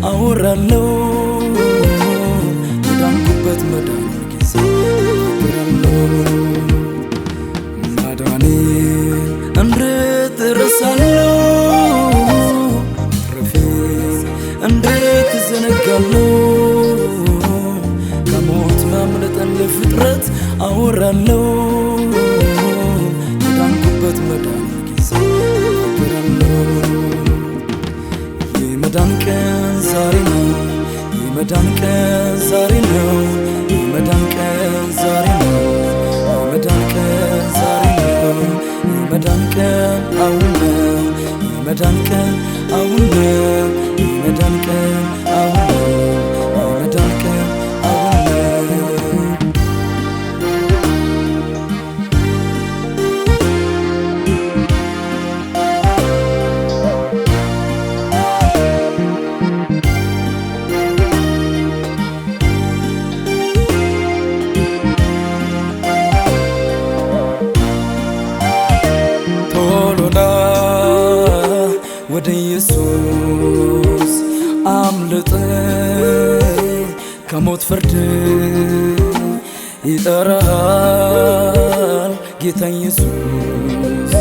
አወራለሁ የዳንኩበት መዳን ጊዜ አወራለሁ ማዳኔን እንዴት እረሳለሁ መትረፌን እንዴት እዘነጋለሁ ከሞት ማምለጥን ለፍጥረት አወራለሁ የዳንኩበት መዳን ጊዜ አወራለሁ የመዳን ቀን ዛሬ ነው የመዳን ቀን ዛሬ ነው የመዳን ቀን ዛሬ ነው የመዳን ቀን ዛሬ ነው የመዳን ቀን አሁን ነው የመዳን ቀን አሁን ነው የመዳን ቀን አሁን ነው የመዳን ቀን አሁን ነው ወደ ኢየሱስ አምልጥ ከሞት ፍርድ ይጠራሃል ጌታ ኢየሱስ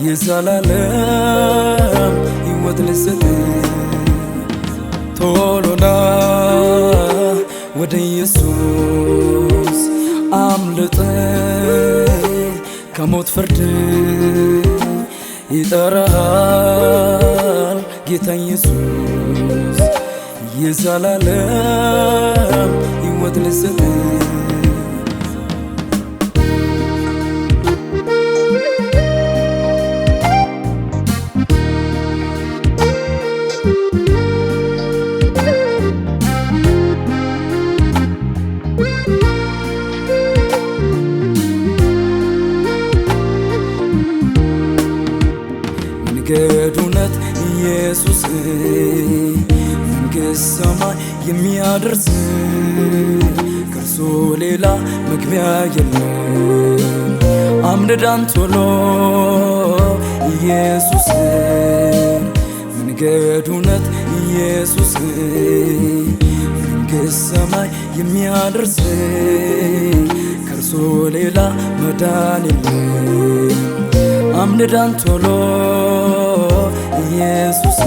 የዘላለም ሕይወት ልሰጥ ቶሎና ወደ ኢየሱስ አምልጥ ከሞት ፍርድ ይጠራሃል ጌታ ኢየሱስ የዘላለም ሕይወት ልሰጥ መንገድ እውነት ኢየሱስ መንግሥተ ሰማይ የሚያደርስ ከእርሱ ሌላ መግቢያ የለም አምንዳን ቶሎ ኢየሱስ መንገድ እውነት ኢየሱስ መንግሥተ ሰማይ የሚያደርስ ከእርሱ ሌላ መዳን የለም አምንዳን ቶሎ ኢየሱስ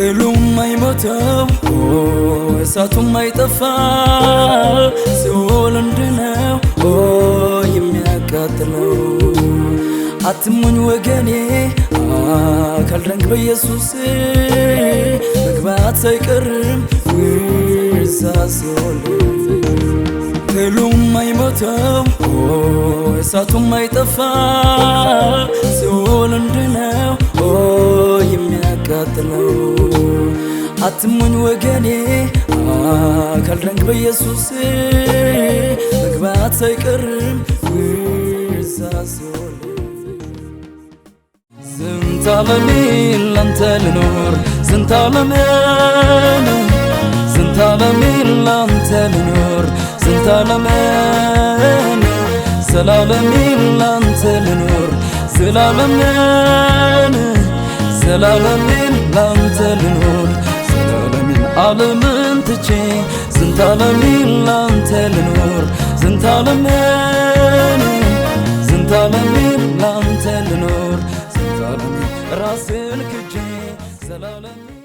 እሉም አይሞተው እሳቱም አይጠፋ ሲኦል እንድነው የሚያቃጥለው አትሙኝ ወገኔ ካልዳንክ በኢየሱስ መግባት አይቀርም ወዛ ሲኦል እሉም አይሞተው እሳቱም አይጠፋ ሲኦል እንድነው የሚያቃጥለው አትሙኝ ወገኔ ካልዳንክ በኢየሱስ መግባት አይቀርም ወዛ ሲኦል ዝንተ ዓለሜን ላንተ ልኖር ዝንተ ዓለሜን ላንተ ልኖር ዝንተ ዓለሜን ዘላለሜን ላንተ ልኖር ዘላለሜን ላንተ ልኖር ዘላለሜን ዓለምን ትቼ ዝንተ ዓለሜን ላንተ ልኖር ዝንተ ዓለሜን ላንተ ልኖር ዝንተ ዓለሜን ራሴን ክጄ ዘላለሜን